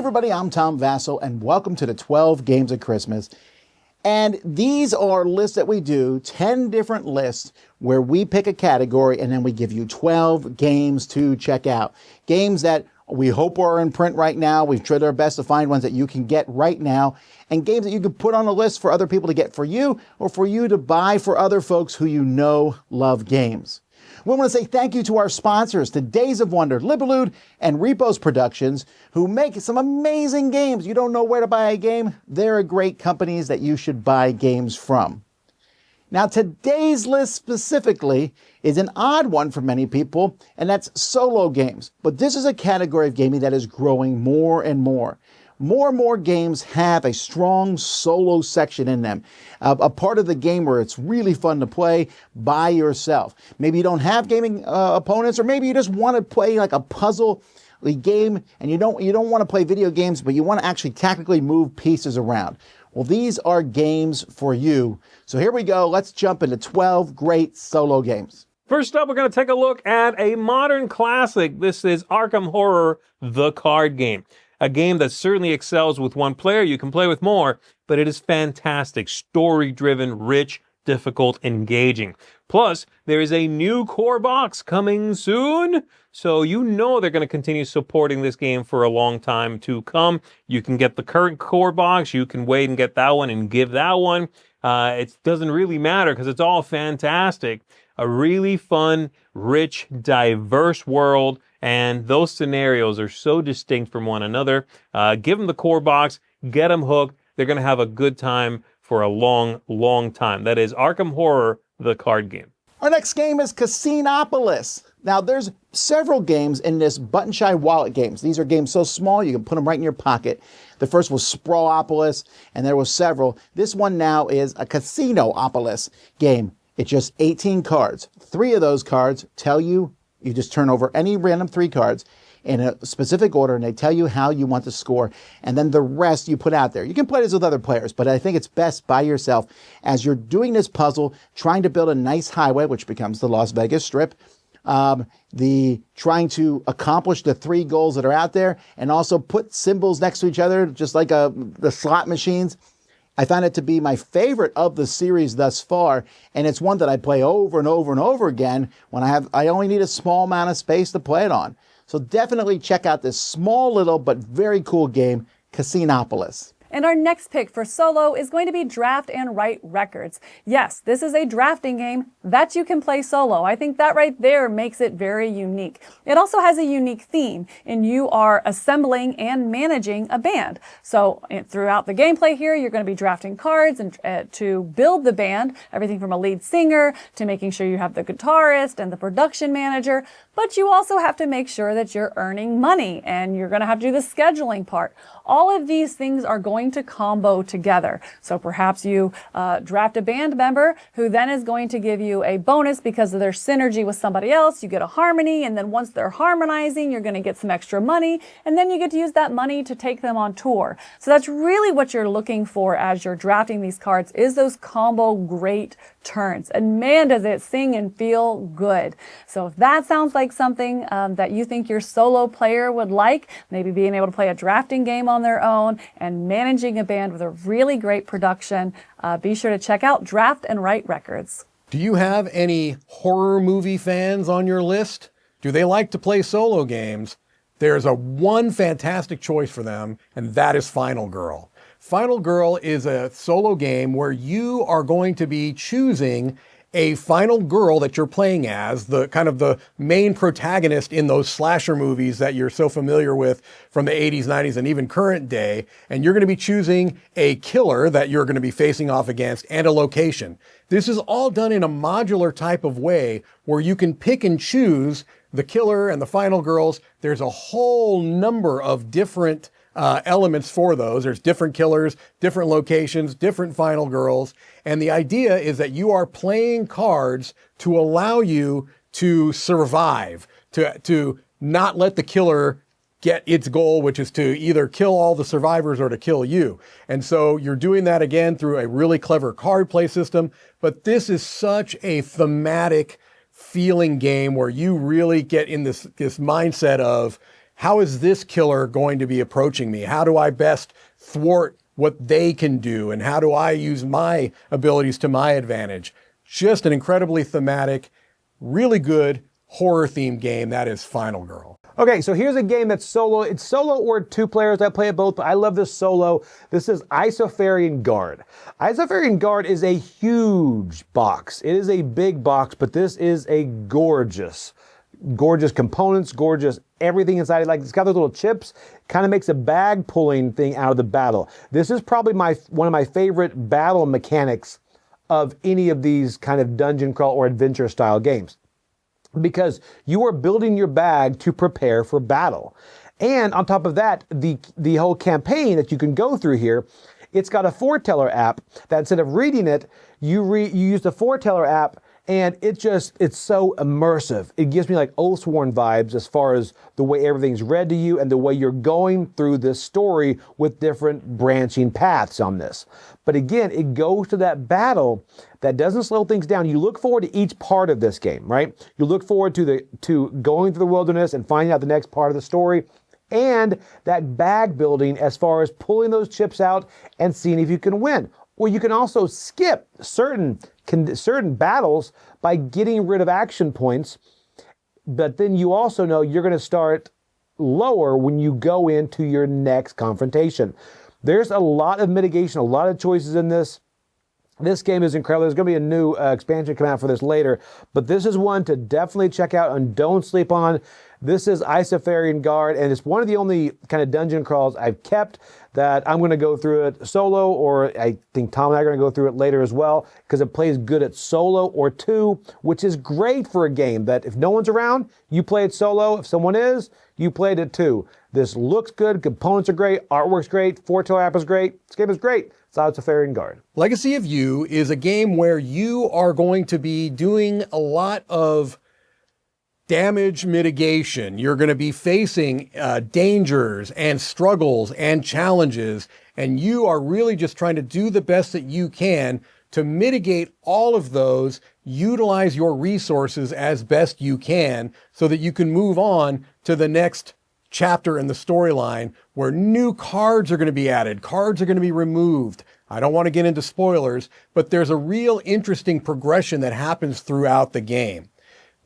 everybody, I'm Tom Vassell, and welcome to the 12 Games of Christmas. And these are lists that we do, 10 different lists where we pick a category and then we give you 12 games to check out. Games that we hope are in print right now. We've tried our best to find ones that you can get right now, and games that you can put on a list for other people to get for you or for you to buy for other folks who you know love games. We want to say thank you to our sponsors, to Days of Wonder, Liberlude, and Repos Productions, who make some amazing games. You don't know where to buy a game? They're great companies that you should buy games from. Now, today's list specifically is an odd one for many people, and that's solo games. But this is a category of gaming that is growing more and more. More and more games have a strong solo section in them, a part of the game where it's really fun to play by yourself. Maybe you don't have gaming opponents, or maybe you just want to play like a puzzle game, and you don't want to play video games, but you want to actually tactically move pieces around. Well, these are games for you. So here we go. Let's jump into 12 great solo games. First up, we're going to take a look at a modern classic. This is Arkham Horror, the card game. A game that certainly excels with one player. You can play with more, but it is fantastic, story-driven, rich, difficult, engaging. Plus, there is a new core box coming soon, so you know they're going to continue supporting this game for a long time to come. You can get the current core box, you can wait and get that one and give that one. It doesn't really matter because it's all fantastic. A really fun, rich, diverse world, and those scenarios are so distinct from one another. Give them the core box, get them hooked. They're going to have a good time for a long, long time. That is Arkham Horror, the card game. Our next game is Casinopolis. Now, there's several games in this button-shy wallet games. These are games so small you can put them right in your pocket. The first was Sprawlopolis, and there were several. This one now is a Casinopolis game. It's just 18 cards. 3 of those cards tell you just turn over any random 3 cards in a specific order, and they tell you how you want to score, and then the rest you put out there. You can play this with other players, but I think it's best by yourself as you're doing this puzzle, trying to build a nice highway, which becomes the Las Vegas Strip, trying to accomplish the 3 goals that are out there, and also put symbols next to each other, just like the slot machines. I found it to be my favorite of the series thus far, and it's one that I play over and over and over again when I only need a small amount of space to play it on. So definitely check out this small little but very cool game, Casinopolis. And our next pick for solo is going to be Draft and Write Records. Yes, this is a drafting game that you can play solo. I think that right there makes it very unique. It also has a unique theme, and you are assembling and managing a band. So throughout the gameplay here, you're going to be drafting cards and to build the band, everything from a lead singer to making sure you have the guitarist and the production manager. But you also have to make sure that you're earning money, and you're going to have to do the scheduling part. All of these things are going to combo together. So perhaps you draft a band member who then is going to give you a bonus because of their synergy with somebody else. You get a harmony, and then once they're harmonizing, you're going to get some extra money, and then you get to use that money to take them on tour. So that's really what you're looking for as you're drafting these cards, is those combo great turns. And man, does it sing and feel good. So if that sounds like something that you think your solo player would like, maybe being able to play a drafting game on their own and managing a band with a really great production, be sure to check out Draft and Write Records. Do you have any horror movie fans on your list? Do they like to play solo games? There's one fantastic choice for them, and that is Final Girl. Final Girl is a solo game where you are going to be choosing a final girl that you're playing as, the kind of the main protagonist in those slasher movies that you're so familiar with from the 80s, 90s, and even current day. And you're going to be choosing a killer that you're going to be facing off against and a location. This is all done in a modular type of way where you can pick and choose the killer and the final girls. There's a whole number of different elements for those. There's different killers, different locations, different final girls. And the idea is that you are playing cards to allow you to survive, to not let the killer get its goal, which is to either kill all the survivors or to kill you. And so you're doing that again through a really clever card play system. But this is such a thematic feeling game where you really get in this mindset of how is this killer going to be approaching me? How do I best thwart what they can do? And how do I use my abilities to my advantage? Just an incredibly thematic, really good horror-themed game. That is Final Girl. Okay, so here's a game that's solo. It's solo or 2 players. I play it both, but I love this solo. This is Isofarian Guard. Isofarian Guard is a huge box. It is a big box, but this is a gorgeous components, gorgeous everything inside it. Like, it's got those little chips, kind of makes a bag pulling thing out of the battle. This is probably one of my favorite battle mechanics of any of these kind of dungeon crawl or adventure style games, because you are building your bag to prepare for battle. And on top of that, the whole campaign that you can go through here, it's got a foreteller app that instead of reading it, you use the foreteller app, and it's so immersive. It gives me like Oathsworn vibes as far as the way everything's read to you and the way you're going through this story with different branching paths on this. But again, it goes to that battle that doesn't slow things down. You look forward to each part of this game, right? You look forward to going through the wilderness and finding out the next part of the story, and that bag building as far as pulling those chips out and seeing if you can win. Or you can also skip certain battles by getting rid of action points, but then you also know you're going to start lower when you go into your next confrontation. There's a lot of mitigation, a lot of choices in this. This game is incredible. There's going to be a new expansion come out for this later, but this is one to definitely check out and don't sleep on. This is Isofarian Guard, and it's one of the only kind of dungeon crawls I've kept that I'm going to go through it solo, or I think Tom and I are going to go through it later as well, because it plays good at solo or 2, which is great for a game that if no one's around, you play it solo. If someone is, you play it at 2. This looks good. Components are great. Artwork's great. Foreteller app is great. This game is great. It's Isofarian Guard. Legacy of You is a game where you are going to be doing a lot of damage mitigation. You're going to be facing dangers and struggles and challenges, and you are really just trying to do the best that you can to mitigate all of those, utilize your resources as best you can so that you can move on to the next chapter in the storyline where new cards are going to be added, cards are going to be removed. I don't want to get into spoilers, but there's a real interesting progression that happens throughout the game.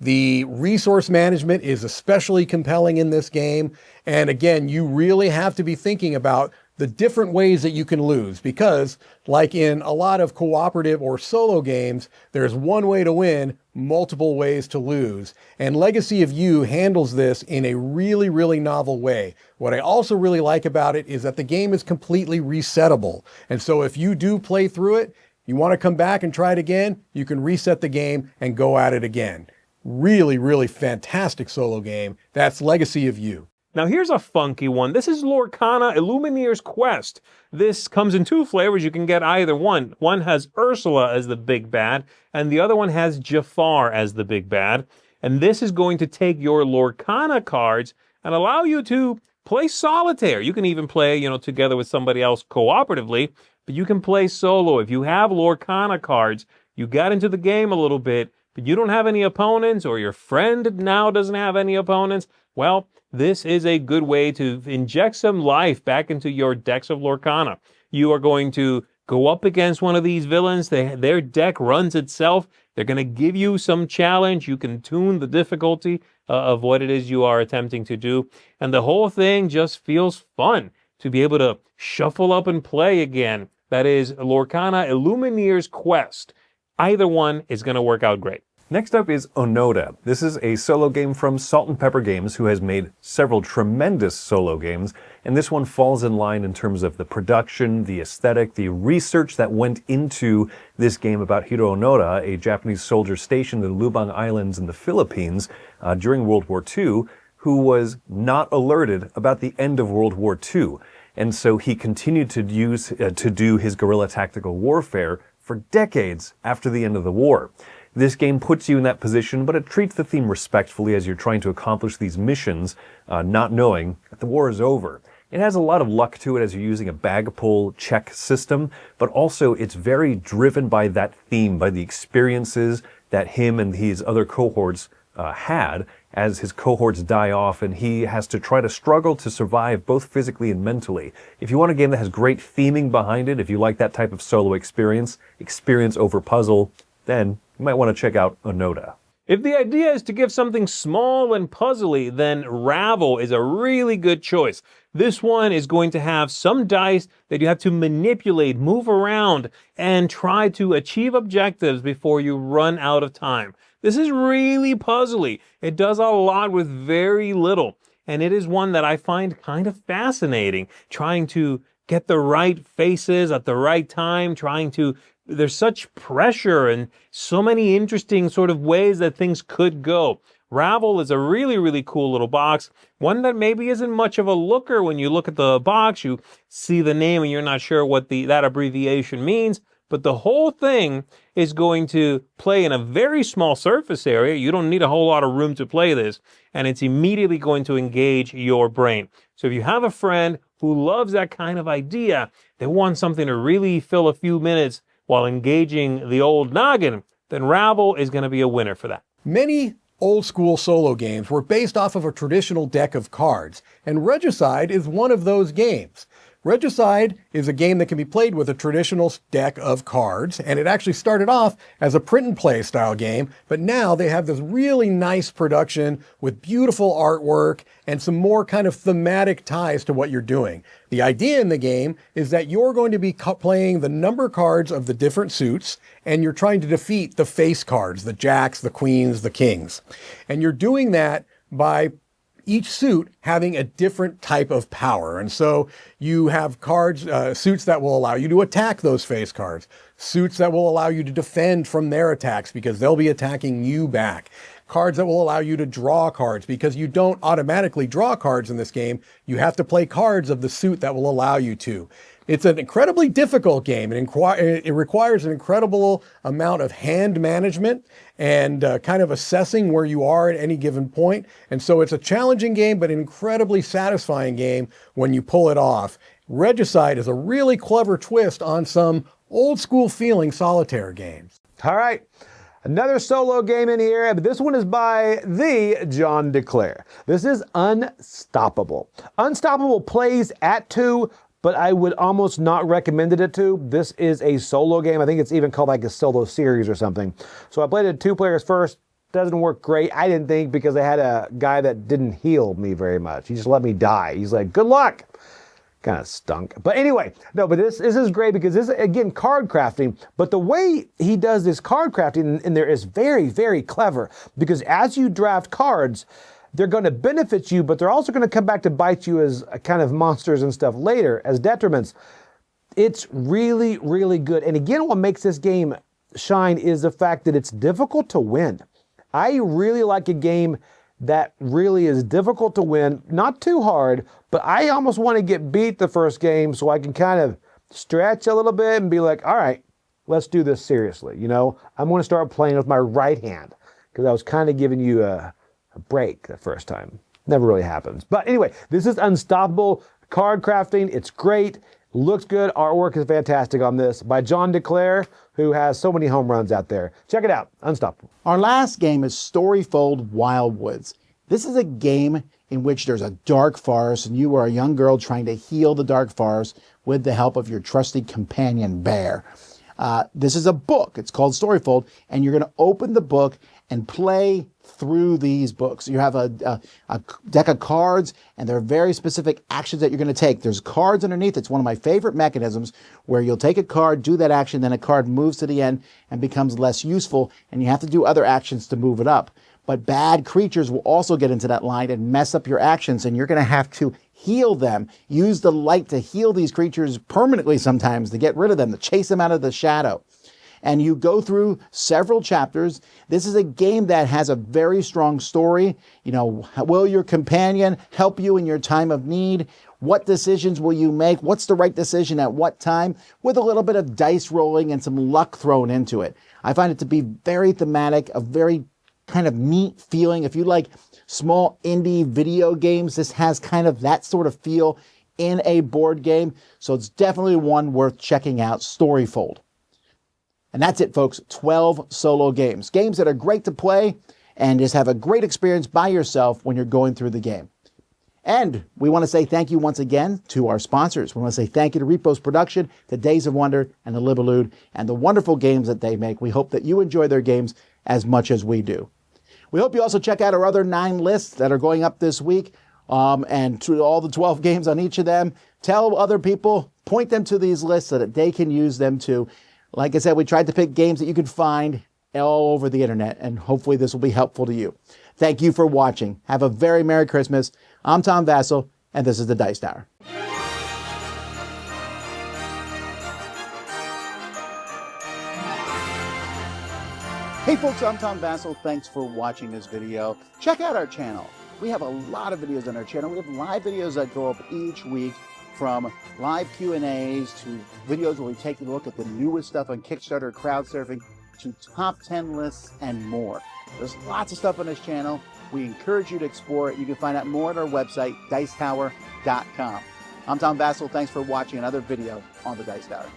The resource management is especially compelling in this game. And again, you really have to be thinking about the different ways that you can lose, because like in a lot of cooperative or solo games, there's one way to win, multiple ways to lose. And Legacy of You handles this in a really, really novel way. What I also really like about it is that the game is completely resettable. And so if you do play through it, you want to come back and try it again, you can reset the game and go at it again. Really, really fantastic solo game. That's Legacy of You. Now here's a funky one. This is Lorcana, Illumineer's Quest. This comes in 2 flavors. You can get either one. One has Ursula as the big bad, and the other one has Jafar as the big bad. And this is going to take your Lorcana cards and allow you to play solitaire. You can even play, together with somebody else cooperatively, but you can play solo. If you have Lorcana cards, you got into the game a little bit, but you don't have any opponents, or your friend now doesn't have any opponents, well, this is a good way to inject some life back into your decks of Lorcana. You are going to go up against one of these villains. Their deck runs itself. They're going to give you some challenge. You can tune the difficulty of what it is you are attempting to do. And the whole thing just feels fun to be able to shuffle up and play again. That is Lorcana, Illumineer's Quest. Either one is going to work out great. Next up is Onoda. This is a solo game from Salt and Pepper Games, who has made several tremendous solo games, and this one falls in line in terms of the production, the aesthetic, the research that went into this game about Hiro Onoda, a Japanese soldier stationed in the Lubang Islands in the Philippines during World War II, who was not alerted about the end of World War II. And so he continued to do his guerrilla tactical warfare for decades after the end of the war. This game puts you in that position, but it treats the theme respectfully as you're trying to accomplish these missions, not knowing that the war is over. It has a lot of luck to it as you're using a bag pull check system, but also it's very driven by that theme, by the experiences that him and his other cohorts had as his cohorts die off, and he has to try to struggle to survive both physically and mentally. If you want a game that has great theming behind it, if you like that type of solo experience over puzzle, then you might want to check out Onoda. If the idea is to give something small and puzzly, then R.A.V.E.L is a really good choice. This one is going to have some dice that you have to manipulate, move around, and try to achieve objectives before you run out of time. This is really puzzly. It does a lot with very little, and it is one that I find kind of fascinating, trying to get the right faces at the right time, there's such pressure and so many interesting sort of ways that things could go. R.A.V.E.L is a really, really cool little box, one that maybe isn't much of a looker. When you look at the box, you see the name and you're not sure what that abbreviation means, but the whole thing is going to play in a very small surface area. You don't need a whole lot of room to play this, and it's immediately going to engage your brain. So if you have a friend who loves that kind of idea, they want something to really fill a few minutes while engaging the old noggin, then R.A.V.E.L is going to be a winner for that. Many old school solo games were based off of a traditional deck of cards, and Regicide is one of those games. Regicide is a game that can be played with a traditional deck of cards, and it actually started off as a print and play style game, but now they have this really nice production with beautiful artwork and some more kind of thematic ties to what you're doing. The idea in the game is that you're going to be playing the number cards of the different suits, and you're trying to defeat the face cards, the jacks, the queens, the kings. And you're doing that by each suit having a different type of power. And so you have cards, suits that will allow you to attack those face cards, suits that will allow you to defend from their attacks because they'll be attacking you back, cards that will allow you to draw cards because you don't automatically draw cards in this game. You have to play cards of the suit that will allow you to. It's an incredibly difficult game. It requires an incredible amount of hand management and kind of assessing where you are at any given point. And so it's a challenging game, but an incredibly satisfying game when you pull it off. Regicide is a really clever twist on some old school feeling solitaire games. All right. Another solo game in here, but this one is by the John DeClaire. This is Unstoppable. Unstoppable plays at 2, but I would almost not recommend it at 2. This is a solo game. I think it's even called like a solo series or something. So I played it 2 players first. Doesn't work great, I didn't think, because I had a guy that didn't heal me very much. He just let me die. He's like, good luck. Kind of stunk. But anyway, no, but this is great because this is, again, card crafting. But the way he does this card crafting in there is very, very clever, because as you draft cards, they're going to benefit you, but they're also going to come back to bite you as kind of monsters and stuff later, as detriments. It's really, really good. And again, what makes this game shine is the fact that it's difficult to win. I really like a game that really is difficult to win, not too hard, but I almost want to get beat the first game so I can kind of stretch a little bit and be like, all right, let's do this seriously. You know, I'm going to start playing with my right hand because I was kind of giving you a break the first time. Never really happens. But anyway, this is Unstoppable card crafting. It's great. Looks good. Artwork is fantastic on this by John DeClaire, who has so many home runs out there. Check it out. Unstoppable. Our last game is Storyfold Wildwoods. This is a game in which there's a dark forest and you are a young girl trying to heal the dark forest with the help of your trusty companion bear. This is a book. It's called Storyfold, and you're going to open the book and play through these books. You have a deck of cards, and there are very specific actions that you're going to take. There's cards underneath. It's one of my favorite mechanisms where you'll take a card, do that action, then a card moves to the end and becomes less useful, and you have to do other actions to move it up. But bad creatures will also get into that line and mess up your actions, and you're going to have to heal them. Use the light to heal these creatures permanently sometimes, to get rid of them, to chase them out of the shadow. And you go through several chapters. This is a game that has a very strong story. You know, will your companion help you in your time of need? What decisions will you make? What's the right decision at what time? With a little bit of dice rolling and some luck thrown into it. I find it to be very thematic, a very kind of neat feeling. If you like small indie video games, this has kind of that sort of feel in a board game. So it's definitely one worth checking out, Storyfold. And that's it, folks. 12 solo games. Games that are great to play and just have a great experience by yourself when you're going through the game. And we want to say thank you once again to our sponsors. We want to say thank you to Repos Production, to Days of Wonder, and the Libellude, and the wonderful games that they make. We hope that you enjoy their games as much as we do. We hope you also check out our other 9 lists that are going up this week, and to all the 12 games on each of them. Tell other people, point them to these lists so that they can use them too. Like I said, we tried to pick games that you can find all over the internet, and hopefully this will be helpful to you. Thank you for watching. Have a very Merry Christmas. I'm Tom Vassell, and this is the Dice Tower. Hey folks, I'm Tom Vassell. Thanks for watching this video. Check out our channel. We have a lot of videos on our channel. We have live videos that go up each week, from live Q&As to videos where we take a look at the newest stuff on Kickstarter, crowd surfing, to top 10 lists and more. There's lots of stuff on this channel. We encourage you to explore it. You can find out more at our website, dicetower.com. I'm Tom Vassell. Thanks for watching another video on the Dice Tower.